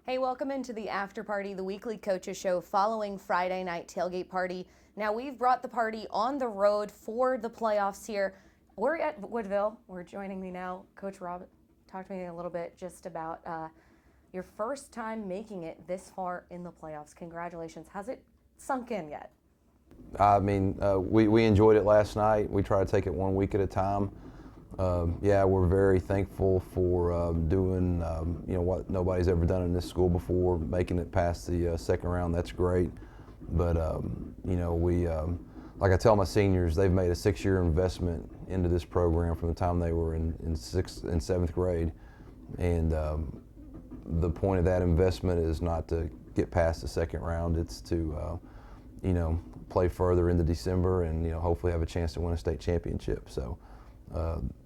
Hey, welcome into the After Party, the weekly coaches show following Friday night tailgate party. Now we've brought the party on the road for the playoffs here. We're at Woodville. Joining me now, Coach Rob. Talk to me a little bit just about your first time making it this far in the playoffs. Congratulations. Has it sunk in yet? I mean, we enjoyed it last night. We try to take it 1 week at a time. Yeah, we're very thankful for doing what nobody's ever done in this school before, making it past the second round. That's great. But we like I tell my seniors, they've made a 6-year investment into this program from the time they were in sixth and seventh grade, and the point of that investment is not to get past the second round. It's to play further into December and hopefully have a chance to win a state championship. So.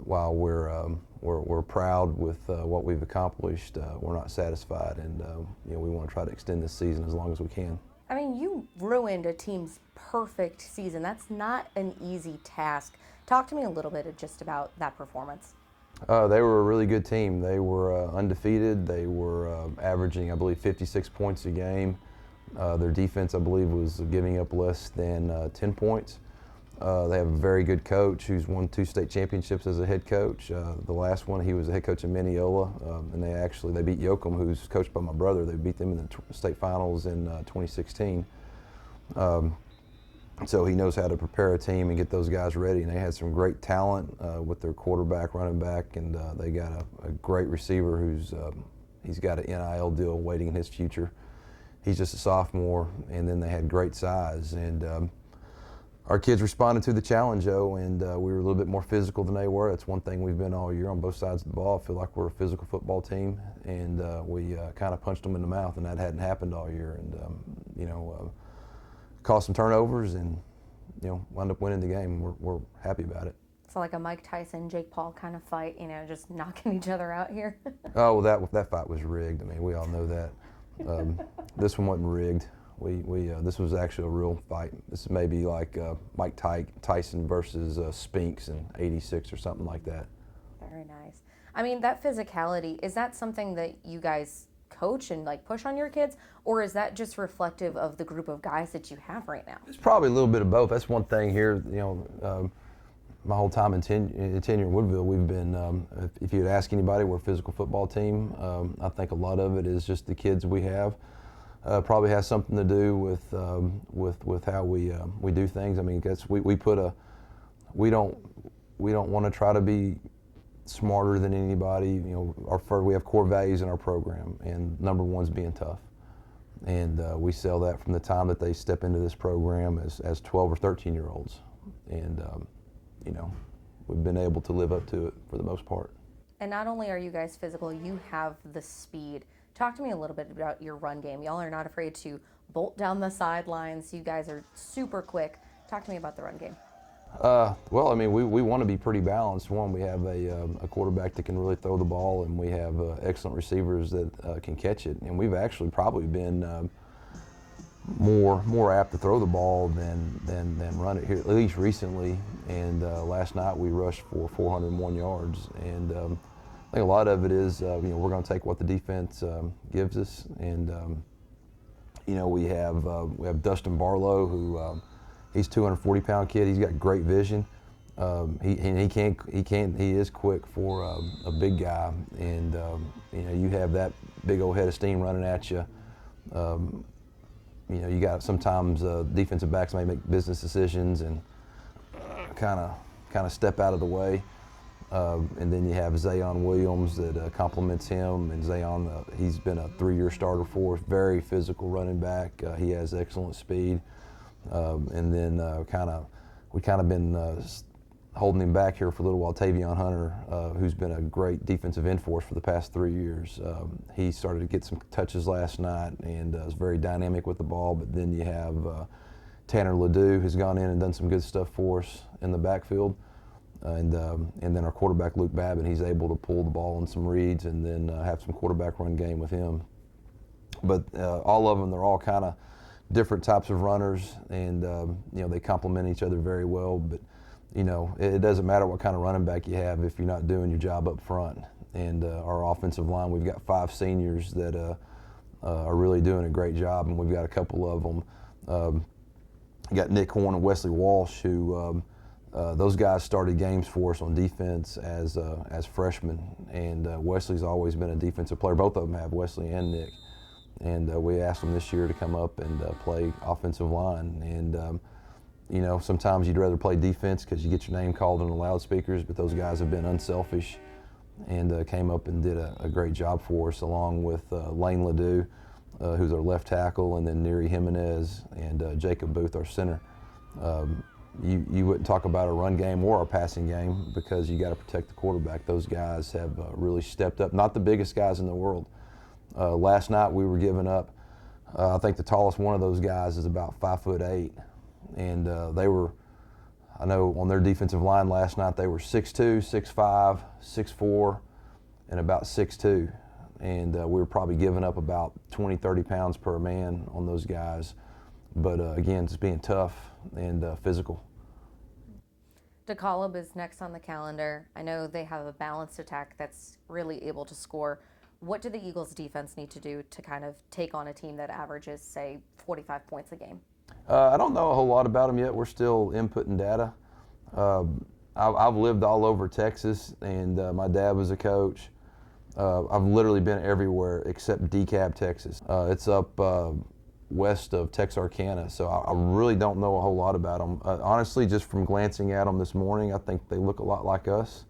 While we're proud with what we've accomplished, we're not satisfied, and we want to try to extend this season as long as we can. I mean, you ruined a team's perfect season. That's not an easy task. Talk to me a little bit just about that performance. They were a really good team. They were undefeated. They were averaging, I believe, 56 points a game. Their defense, I believe, was giving up less than 10 points. They have a very good coach who's won 2 state championships as a head coach. The last one, he was the head coach in Mineola, and they beat Yoakum, who's coached by my brother. They beat them in the state finals in 2016. So he knows how to prepare a team and get those guys ready. And they had some great talent with their quarterback, running back, and they got a great receiver he's got an NIL deal waiting in his future. He's just a sophomore, and then they had great size. And our kids responded to the challenge, though, and we were a little bit more physical than they were. That's one thing we've been all year on both sides of the ball. I feel like we're a physical football team, and we kind of punched them in the mouth, and that hadn't happened all year. And, caused some turnovers and, wound up winning the game. We're happy about it. It's like a Mike Tyson, Jake Paul kind of fight, just knocking each other out here. Oh, well, that fight was rigged. I mean, we all know that. This one wasn't rigged. This was actually a real fight. This may be like Mike Tyson versus Spinks in '86 or something like that. Very nice. I mean, that physicality, is that something that you guys coach and push on your kids, or is that just reflective of the group of guys that you have right now? It's probably a little bit of both. That's one thing here. My whole time in tenure in Woodville, we've been. If you'd ask anybody, we're a physical football team. I think a lot of it is just the kids we have. Probably has something to do with how we do things. I mean, we don't want to try to be smarter than anybody. We have core values in our program, and number one's being tough. And we sell that from the time that they step into this program as 12 or 13-year-olds, and we've been able to live up to it for the most part. And not only are you guys physical, you have the speed. Talk to me a little bit about your run game. Y'all are not afraid to bolt down the sidelines. You guys are super quick. Talk to me about the run game. Well, I mean, we want to be pretty balanced. One, we have a quarterback that can really throw the ball, and we have excellent receivers that can catch it. And we've actually probably been more apt to throw the ball than run it here, at least recently. And last night we rushed for 401 yards. And I think a lot of it is, we're going to take what the defense gives us, and we have Dustin Barlow, who he's a 240-pound kid. He's got great vision. He is quick for a big guy, and you have that big old head of steam running at you. You got sometimes defensive backs may make business decisions and kind of step out of the way. And then you have Zayon Williams that complements him, and Zayon, he's been a 3-year starter for us, very physical running back. He has excellent speed, and then we kind of been holding him back here for a little while. Tavion Hunter, who's been a great defensive end for us for the past 3 years. He started to get some touches last night and is very dynamic with the ball. But then you have Tanner Ledoux, who's gone in and done some good stuff for us in the backfield. And then our quarterback, Luke Babbitt, he's able to pull the ball in some reads and then have some quarterback run game with him. But all of them, they're all kind of different types of runners, and they complement each other very well. But it doesn't matter what kind of running back you have if you're not doing your job up front. And our offensive line, we've got 5 seniors that are really doing a great job, and we've got a couple of them. You got Nick Horn and Wesley Walsh, who those guys started games for us on defense as freshmen, and Wesley's always been a defensive player. Both of them have, Wesley and Nick, and we asked them this year to come up and play offensive line. And you know, sometimes you'd rather play defense because you get your name called on the loudspeakers, but those guys have been unselfish and came up and did a great job for us, along with Lane Ledoux, who's our left tackle, and then Neri Jimenez and Jacob Booth, our center. You wouldn't talk about a run game or a passing game because you got to protect the quarterback. Those guys have really stepped up. Not the biggest guys in the world. Last night we were giving up, I think the tallest one of those guys is about 5'8", and they were, I know on their defensive line last night they were 6'2", 6'5", 6'4", and about 6'2", and we were probably giving up about 20, 30 pounds per man on those guys. But again, just being tough and physical. DeKalb is next on the calendar. I know they have a balanced attack that's really able to score. What do the Eagles defense need to do to kind of take on a team that averages, say, 45 points a game? I don't know a whole lot about them yet. We're still inputting data. I've lived all over Texas, and my dad was a coach. I've literally been everywhere except DeKalb, Texas. It's up west of Texarkana, so I really don't know a whole lot about them. Honestly, just from glancing at them this morning, I think they look a lot like us.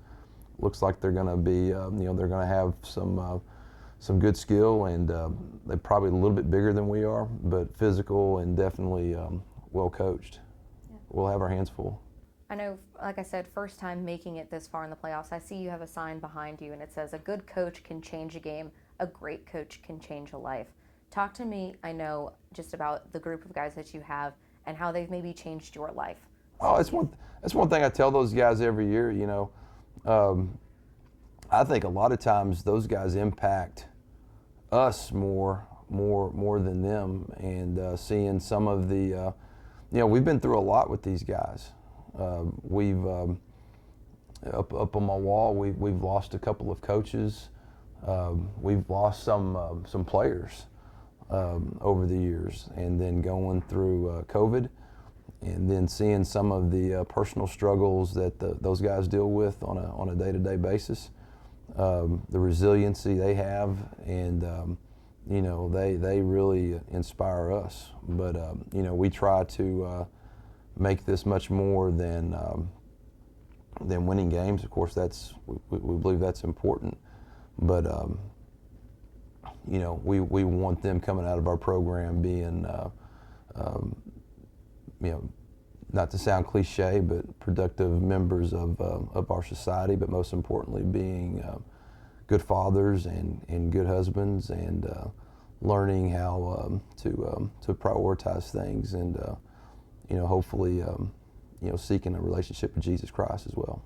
Looks like they're going to be, you know, they're going to have some good skill, and they're probably a little bit bigger than we are, but physical and definitely well coached. Yeah. We'll have our hands full. I know, like I said, first time making it this far in the playoffs. I see you have a sign behind you, and it says, "A good coach can change a game. A great coach can change a life." Talk to me, I know, just about the group of guys that you have and how they've maybe changed your life. Oh, that's one thing I tell those guys every year, you know. I think a lot of times those guys impact us more than them, and seeing some of the, you know, we've been through a lot with these guys. We've, up on my wall, we've lost a couple of coaches. We've lost some players. Over the years, and then going through COVID, and then seeing some of the personal struggles that those guys deal with on a day-to-day basis, the resiliency they have, and you know, they really inspire us. But you know, we try to make this much more than winning games. Of course, we believe that's important, but you know, we want them coming out of our program being, you know, not to sound cliche, but productive members of our society, but most importantly being good fathers and good husbands, and learning how to prioritize things, and you know, hopefully you know, seeking a relationship with Jesus Christ as well.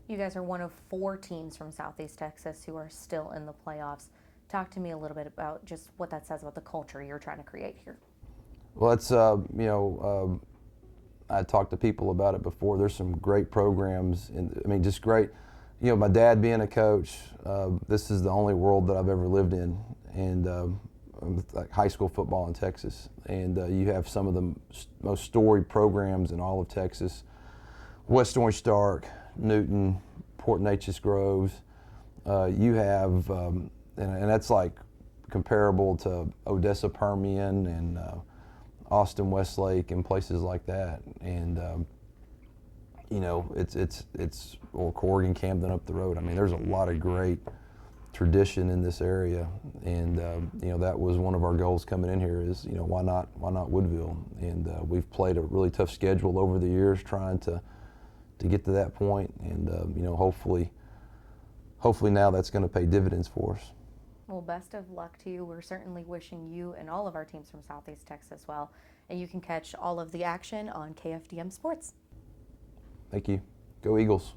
You guys are one of 4 teams from Southeast Texas who are still in the playoffs. Talk to me a little bit about just what that says about the culture you're trying to create here. Well, it's, you know, I talked to people about it before. There's some great programs, and I mean, just great. You know, my dad being a coach, this is the only world that I've ever lived in, and like high school football in Texas. And you have some of the most storied programs in all of Texas: West Orange Stark, Newton, Port Neches Groves. You have and that's like comparable to Odessa Permian and Austin Westlake and places like that. And you know, it's or Corrigan, Camden up the road. I mean, there's a lot of great tradition in this area, and you know, that was one of our goals coming in here is, you know, why not Woodville? And we've played a really tough schedule over the years trying to get to that point, and you know, hopefully now that's going to pay dividends for us. Well, best of luck to you. We're certainly wishing you and all of our teams from Southeast Texas well, and you can catch all of the action on KFDM Sports. Thank you. Go Eagles.